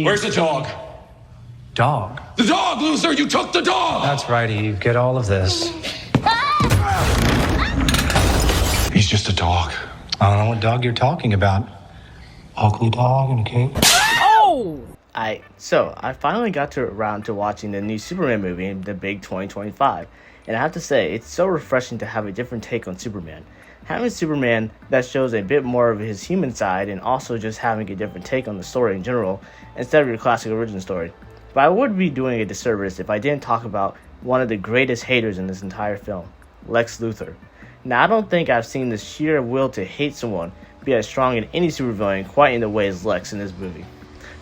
Where's the dog? Dog? The dog, loser! You took the dog! That's right, Eve. Get all of this. He's just a dog. I don't know what dog you're talking about. Ugly dog in a cage? So I finally got around to watching the new Superman movie, The Big 2025, and I have to say, it's so refreshing to have a different take on Superman. Having Superman that shows a bit more of his human side, and also just having a different take on the story in general, instead of your classic origin story. But I would be doing a disservice if I didn't talk about one of the greatest haters in this entire film, Lex Luthor. Now, I don't think I've seen the sheer will to hate someone be as strong in any supervillain quite in the way as Lex in this movie.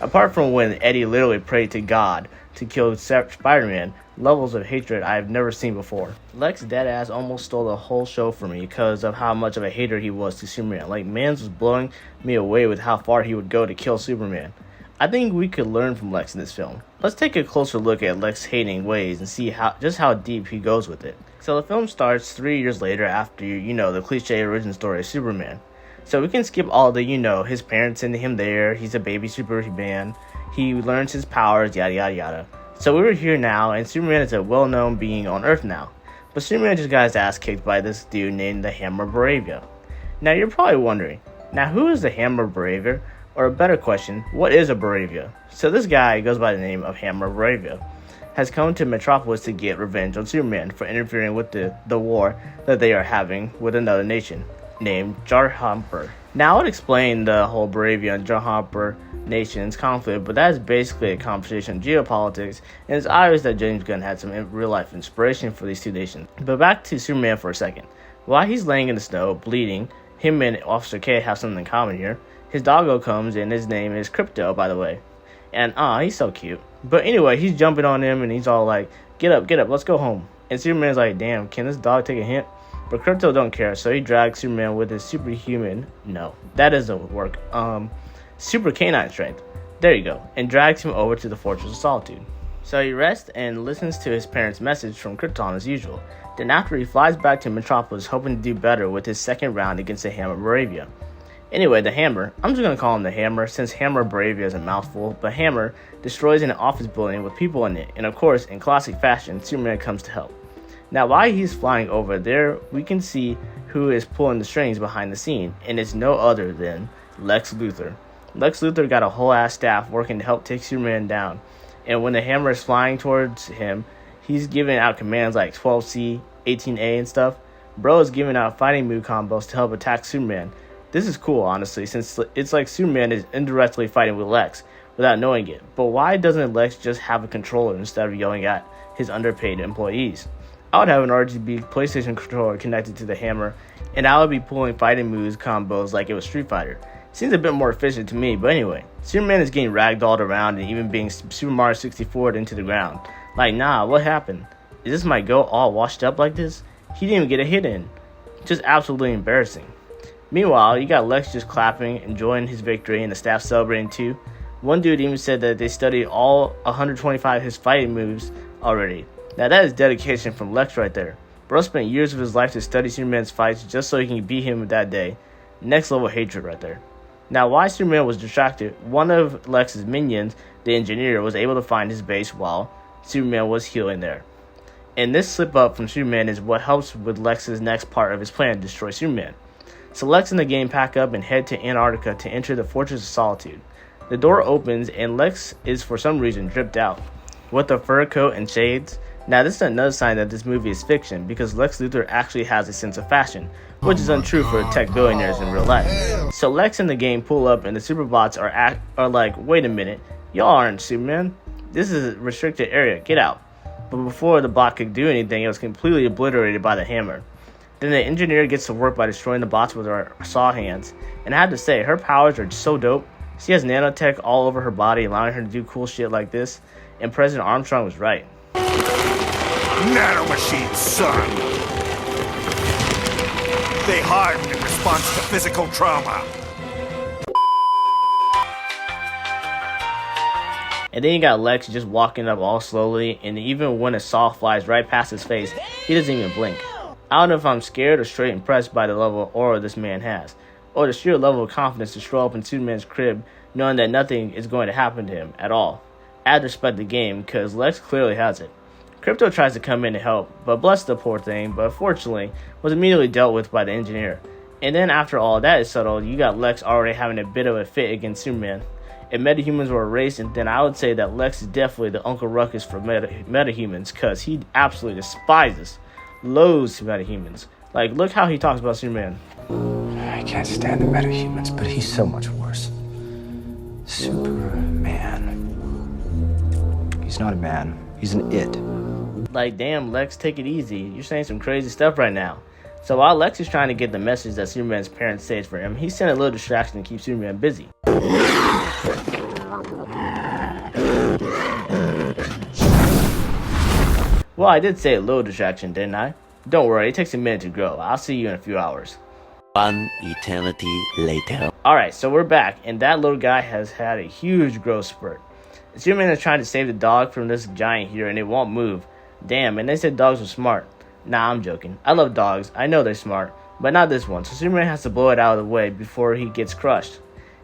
Apart from when Eddie literally prayed to God to kill Spider-Man, levels of hatred I have never seen before. Lex deadass almost stole the whole show from me because of how much of a hater he was to Superman. Like, Mans was blowing me away with how far he would go to kill Superman. I think we could learn from Lex in this film. Let's take a closer look at Lex's hating ways and see how deep he goes with it. So the film starts 3 years later after, the cliche origin story of Superman. So we can skip all the, his parents sending him there, he's a baby Superman, he learns his powers, yada yada yada. So we're here now, and Superman is a well-known being on Earth now. But Superman just got his ass kicked by this dude named the Hammer Bravia. Now you're probably wondering, now who is the Hammer Bravia? Or a better question, what is a Bravia? So this guy goes by the name of Hammer Bravia, has come to Metropolis to get revenge on Superman for interfering with the war that they are having with another nation named Jarhamper. Now I would explain the whole Bravia and Jarhamper nation's conflict, but that is basically a conversation on geopolitics, and it's obvious that James Gunn had some real life inspiration for these two nations. But back to Superman for a second. While he's laying in the snow, bleeding, him and Officer K have something in common here. His doggo comes and his name is Crypto, by the way. And he's so cute. But anyway, he's jumping on him and he's all like, get up, let's go home. And Superman's like, damn, can this dog take a hint? But Crypto don't care, so he drags Superman with his superhuman, no, that doesn't work, super canine strength, there you go, and drags him over to the Fortress of Solitude. So he rests and listens to his parents' message from Krypton as usual. Then after he flies back to Metropolis hoping to do better with his second round against the Hammer Bravia. Anyway, the Hammer, I'm just going to call him the Hammer since Hammer Bravia is a mouthful, but Hammer destroys an office building with people in it, and of course, in classic fashion, Superman comes to help. Now, while he's flying over there, we can see who is pulling the strings behind the scene, and it's no other than Lex Luthor. Lex Luthor got a whole ass staff working to help take Superman down, and when the Hammer is flying towards him, he's giving out commands like 12C, 18A and stuff. Bro is giving out fighting move combos to help attack Superman. This is cool, honestly, since it's like Superman is indirectly fighting with Lex without knowing it. But why doesn't Lex just have a controller instead of yelling at his underpaid employees? I would have an RGB PlayStation controller connected to the Hammer, and I would be pulling fighting moves combos like it was Street Fighter. Seems a bit more efficient to me, but anyway. Superman is getting ragdolled around and even being Super Mario 64'd into the ground. Like, nah, what happened? Is this my goat all washed up like this? He didn't even get a hit in. Just absolutely embarrassing. Meanwhile, you got Lex just clapping, enjoying his victory, and the staff celebrating too. One dude even said that they studied all 125 of his fighting moves already. Now that is dedication from Lex right there. Bro spent years of his life to study Superman's fights just so he can beat him that day. Next level hatred right there. Now while Superman was distracted, one of Lex's minions, the engineer, was able to find his base while Superman was healing there. And this slip up from Superman is what helps with Lex's next part of his plan to destroy Superman. So Lex and the gang pack up and head to Antarctica to enter the Fortress of Solitude. The door opens and Lex is for some reason dripped out with a fur coat and shades. Now this is another sign that this movie is fiction because Lex Luthor actually has a sense of fashion, which is untrue for tech billionaires in real life. So Lex and the gang pull up and the Superbots are like, wait a minute, y'all aren't Superman. This is a restricted area, get out. But before the bot could do anything, it was completely obliterated by the Hammer. Then the engineer gets to work by destroying the bots with her saw hands. And I have to say, her powers are so dope. She has nanotech all over her body, allowing her to do cool shit like this. And President Armstrong was right. Nanomachines, son! They harden in response to physical trauma. And then you got Lex just walking up all slowly, and even when a saw flies right past his face, he doesn't even blink. I don't know if I'm scared or straight impressed by the level of aura this man has. or the sheer level of confidence to stroll up in Superman's crib knowing that nothing is going to happen to him at all. Add respect the game, because Lex clearly has it. Crypto tries to come in to help, but bless the poor thing, but fortunately was immediately dealt with by the engineer. And then after all that is settled, you got Lex already having a bit of a fit against Superman. If metahumans were erased, then I would say that Lex is definitely the Uncle Ruckus for metahumans, because he absolutely despises, loathes metahumans. Like, look how he talks about Superman. I can't stand the metahumans, but he's so much worse. Superman. He's not a man. He's an it. Like, damn, Lex, take it easy. You're saying some crazy stuff right now. So while Lex is trying to get the message that Superman's parents saved for him, he's sent a little distraction to keep Superman busy. Well, I did say a little distraction, didn't I? Don't worry, it takes a minute to grow. I'll see you in a few hours. One eternity later. Alright, so we're back, and that little guy has had a huge growth spurt. Superman is trying to save the dog from this giant here, and it won't move. Damn, and they said dogs were smart. Nah, I'm joking. I love dogs. I know they're smart, but not this one. So Superman has to blow it out of the way before he gets crushed.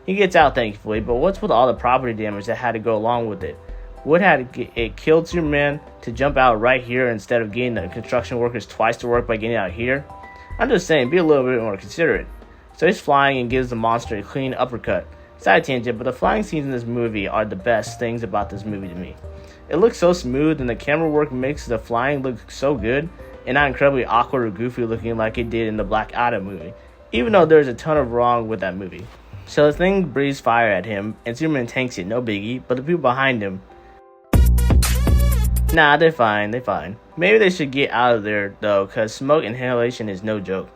He gets out, thankfully, but what's with all the property damage that had to go along with it? What had it killed Superman to jump out right here instead of getting the construction workers twice to work by getting out here? I'm just saying, be a little bit more considerate. So he's flying and gives the monster a clean uppercut. Side tangent, but the flying scenes in this movie are the best things about this movie to me. It looks so smooth, and the camera work makes the flying look so good, and not incredibly awkward or goofy looking like it did in the Black Adam movie, even though there's a ton of wrong with that movie. So the thing breathes fire at him, and Superman tanks it, no biggie, but the people behind him, nah, they're fine. Maybe they should get out of there, though, because smoke inhalation is no joke.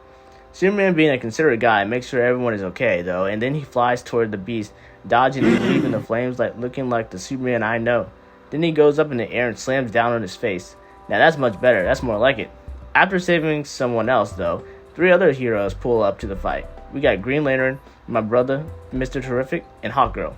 Superman, being a considerate guy, makes sure everyone is okay, though, and then he flies toward the beast, dodging and leaving the flames looking like the Superman I know. Then he goes up in the air and slams down on his face. Now that's much better, that's more like it. After saving someone else, though, 3 other heroes pull up to the fight. We got Green Lantern, my brother, Mr. Terrific, and Hawkgirl.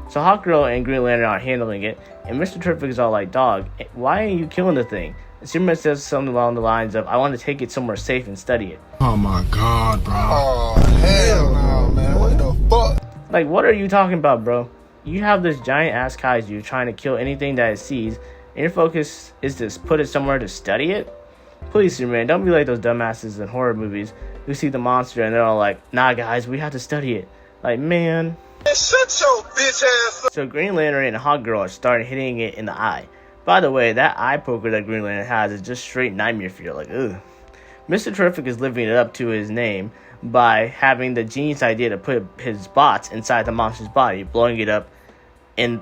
So Hawkgirl and Green Lantern are handling it, and Mr. Terrific is all like, dog, why are you killing the thing? And Superman says something along the lines of, I want to take it somewhere safe and study it. Oh my god, bro. Oh, hell no, man. What the fuck? Like, what are you talking about, bro? You have this giant ass kaiju trying to kill anything that it sees, and your focus is to put it somewhere to study it? Please, Superman, don't be like those dumbasses in horror movies who see the monster and they're all like, nah guys, we have to study it. Like, man. Shut your bitch ass up. So Green Lantern and Hawkgirl are starting hitting it in the eye. By the way, that eye poker that Green Lantern has is just straight nightmare fuel. Like, ugh. Mr. Terrific is living it up to his name by having the genius idea to put his bots inside the monster's body, blowing it up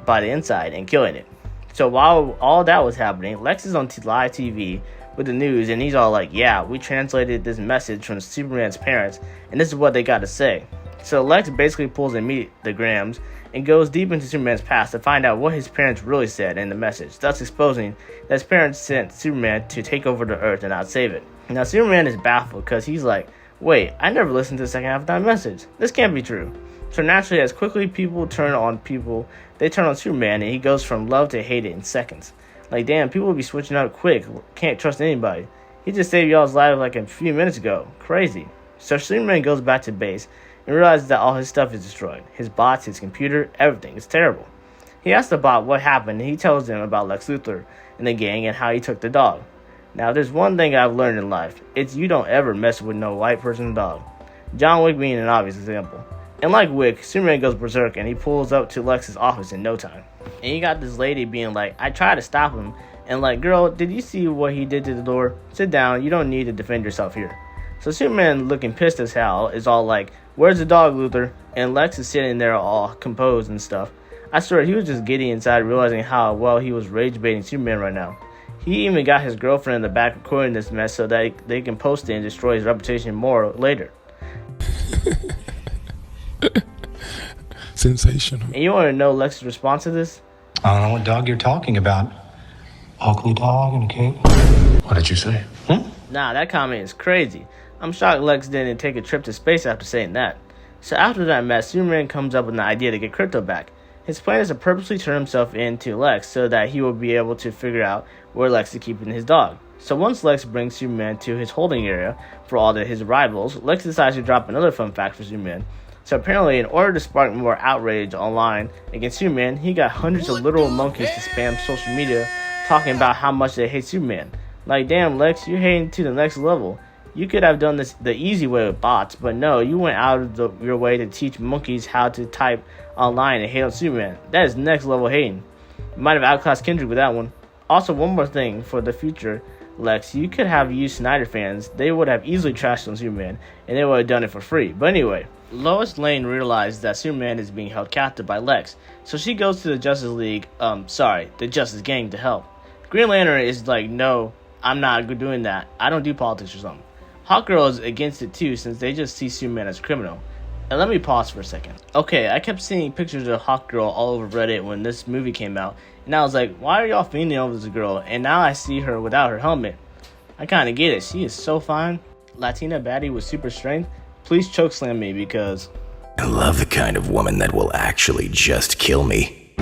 by the inside and killing it. So while all that was happening, Lex is on live TV with the news, and he's all like, yeah, we translated this message from Superman's parents, and this is what they got to say. So Lex basically pulls a meet the Grams and goes deep into Superman's past to find out what his parents really said in the message, thus exposing that his parents sent Superman to take over the Earth and not save it. Now Superman is baffled because he's like, wait, I never listened to the second half of that message. This can't be true. So naturally, as quickly people turn on they turn on Superman, and he goes from love to hate it in seconds. Like, damn, people will be switching up quick. Can't trust anybody. He just saved y'all's life like a few minutes ago. Crazy. So Superman goes back to base and realizes that all his stuff is destroyed. His bots, his computer, everything. It's terrible. He asks the bot what happened, and he tells them about Lex Luthor and the gang and how he took the dog. Now, there's one thing I've learned in life. It's you don't ever mess with no white person's dog. John Wick being an obvious example. And like Wick, Superman goes berserk and he pulls up to Lex's office in no time. And you got this lady being like, I tried to stop him. And like, girl, did you see what he did to the door? Sit down, you don't need to defend yourself here. So Superman, looking pissed as hell, is all like, where's the dog, Luthor? And Lex is sitting there all composed and stuff. I swear, he was just giddy inside, realizing how well he was rage baiting Superman right now. He even got his girlfriend in the back recording this mess so that they can post it and destroy his reputation more later. Sensational. And you want to know Lex's response to this? I don't know what dog you're talking about. Ugly dog in a cape. What did you say? Nah, that comment is crazy. I'm shocked Lex didn't take a trip to space after saying that. So after that mess, Superman comes up with an idea to get Krypto back. His plan is to purposely turn himself into Lex so that he will be able to figure out where Lex is keeping his dog. So once Lex brings Superman to his holding area for all of his rivals, Lex decides to drop another fun fact for Superman. So apparently, in order to spark more outrage online against Superman, he got hundreds of literal monkeys to spam social media talking about how much they hate Superman. Like, damn, Lex, you're hating to the next level. You could have done this the easy way with bots, but no, you went out of your way to teach monkeys how to type online and hate on Superman. That is next level hating. You might have outclassed Kendrick with that one. Also, one more thing for the future, Lex, you could have used Snyder fans. They would have easily trashed on Superman, and they would have done it for free. But anyway, Lois Lane realizes that Superman is being held captive by Lex, so she goes to the Justice League, the Justice Gang to help. Green Lantern is like, no, I'm not doing that. I don't do politics or something. Hawkgirl is against it too, since they just see Superman as a criminal. And let me pause for a second. Okay, I kept seeing pictures of Hawkgirl all over Reddit when this movie came out, and I was like, why are y'all fiending over this girl? And now I see her without her helmet. I kinda get it, she is so fine. Latina baddie with super strength. Please chokeslam me because I love the kind of woman that will actually just kill me.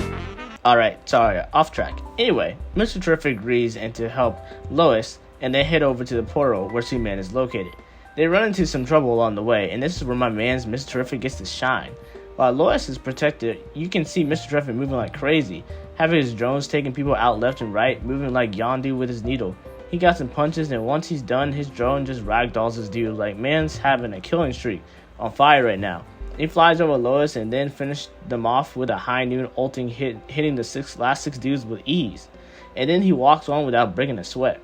Alright, sorry, off track. Anyway, Mr. Terrific agrees and to help Lois, and they head over to the portal where Superman is located. They run into some trouble along the way, and this is where my man's Mr. Terrific gets to shine. While Lois is protected, you can see Mr. Terrific moving like crazy, having his drones taking people out left and right, moving like Yondu with his needle. He got some punches, and once he's done, his drone just ragdolls his dude like man's having a killing streak on fire right now. He flies over Lois and then finishes them off with a high noon ulting hitting the last six dudes with ease. And then he walks on without breaking a sweat.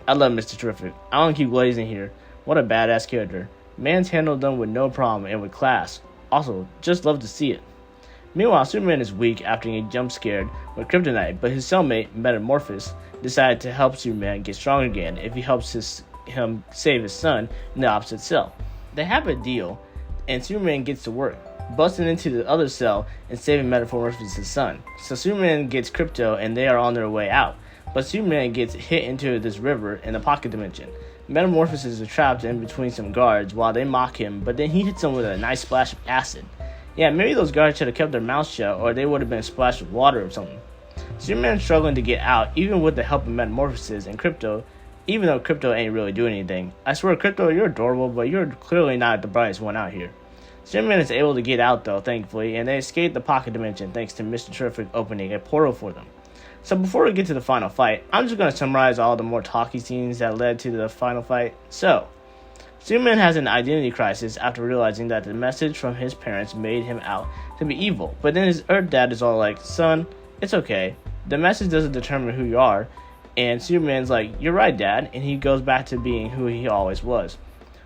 I love Mr. Terrific. I don't keep glazing here. What a badass character. Man's handled them with no problem and with class. Also, just love to see it. Meanwhile, Superman is weak after getting jump scared with kryptonite, but his cellmate, Metamorphosis, decided to help Superman get strong again if he helps him save his son in the opposite cell. They have a deal, and Superman gets to work, busting into the other cell and saving Metamorphosis' son. So Superman gets Krypto and they are on their way out, but Superman gets hit into this river in the pocket dimension. Metamorphosis is trapped in between some guards while they mock him, but then he hits them with a nice splash of acid. Yeah, maybe those guards should have kept their mouths shut, or they would have been splashed with water or something. Superman's struggling to get out, even with the help of Metamorphosis and Krypto, even though Krypto ain't really doing anything. I swear, Krypto, you're adorable, but you're clearly not the brightest one out here. Superman is able to get out though, thankfully, and they escape the pocket dimension thanks to Mr. Terrific opening a portal for them. So before we get to the final fight, I'm just going to summarize all the more talky scenes that led to the final fight. So, Superman has an identity crisis after realizing that the message from his parents made him out to be evil, but then his Earth dad is all like, son, it's okay, the message doesn't determine who you are, and Superman's like, you're right, dad, and he goes back to being who he always was.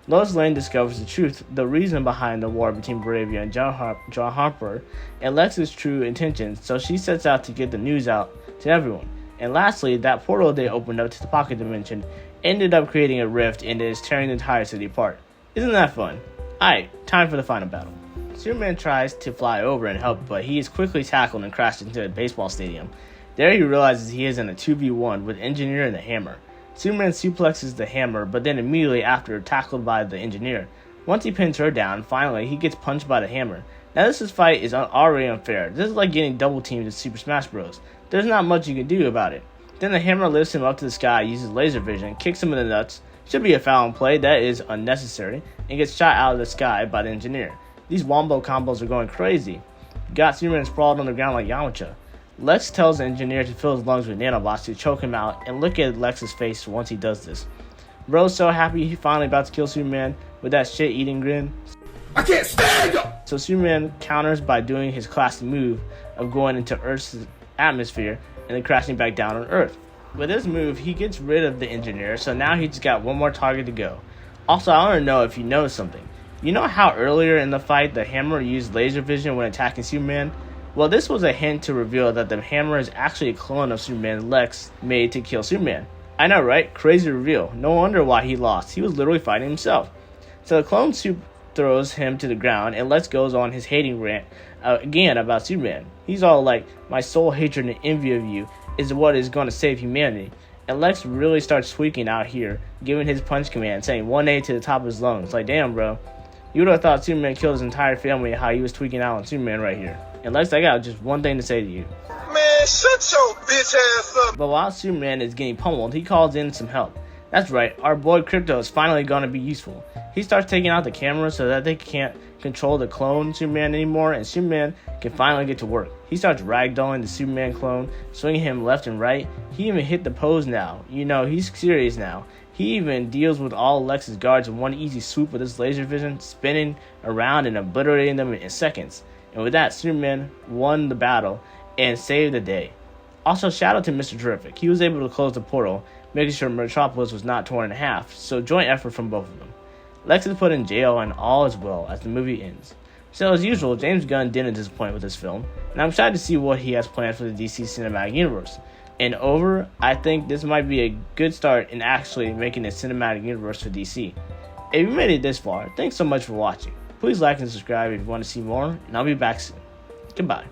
Lois Lane discovers the truth, the reason behind the war between Bravia and John Harper, and Lex's true intentions, so she sets out to get the news out to everyone. And lastly, that portal they opened up to the pocket dimension ended up creating a rift and is tearing the entire city apart. Isn't that fun? Alright, time for the final battle. Superman tries to fly over and help, but he is quickly tackled and crashed into a baseball stadium. There he realizes he is in a 2v1 with Engineer and the Hammer. Superman suplexes the Hammer, but then immediately after tackled by the Engineer. Once he pins her down, finally he gets punched by the Hammer. Now this fight is already unfair. This is like getting double teamed in Super Smash Bros. There's not much you can do about it. Then the Hammer lifts him up to the sky, uses laser vision, kicks him in the nuts, should be a foul in play, that is unnecessary, and gets shot out of the sky by the Engineer. These wombo combos are going crazy. Got Superman sprawled on the ground like Yamcha. Lex tells the Engineer to fill his lungs with nanobots to choke him out, and look at Lex's face once he does this. Bro's so happy he finally about to kill Superman with that shit-eating grin. I can't stand you! So Superman counters by doing his classic move of going into Earth's atmosphere and then crashing back down on Earth. With this move, he gets rid of the Engineer, so now he's got one more target to go. Also, I want to know if you noticed something. You know how earlier in the fight the Hammer used laser vision when attacking Superman? Well, this was a hint to reveal that the Hammer is actually a clone of Superman Lex made to kill Superman. I know, right? Crazy reveal. No wonder why he lost. He was literally fighting himself. So the clone Sup throws him to the ground, and Lex goes on his hating rant again about Superman. He's all like, my sole hatred and envy of you is what is going to save humanity. And Lex really starts tweaking out here, giving his punch command, saying 1A to the top of his lungs. Like, damn, bro. You would have thought Superman killed his entire family and how he was tweaking out on Superman right here. And Lex, I got just one thing to say to you. Man, shut your bitch ass up. But while Superman is getting pummeled, he calls in some help. That's right, our boy Crypto is finally gonna be useful. He starts taking out the camera so that they can't control the clone Superman anymore, and Superman can finally get to work. He starts ragdolling the Superman clone, swinging him left and right. He even hit the pose now. You know, he's serious now. He even deals with all Lex's guards in one easy swoop with his laser vision, spinning around and obliterating them in seconds. And with that, Superman won the battle and saved the day. Also, shout out to Mr. Terrific. He was able to close the portal, making sure Metropolis was not torn in half, so joint effort from both of them. Lex is put in jail and all is well as the movie ends. So as usual, James Gunn didn't disappoint with this film, and I'm excited to see what he has planned for the DC Cinematic Universe. And I think this might be a good start in actually making a cinematic universe for DC. If you made it this far, thanks so much for watching. Please like and subscribe if you want to see more, and I'll be back soon. Goodbye.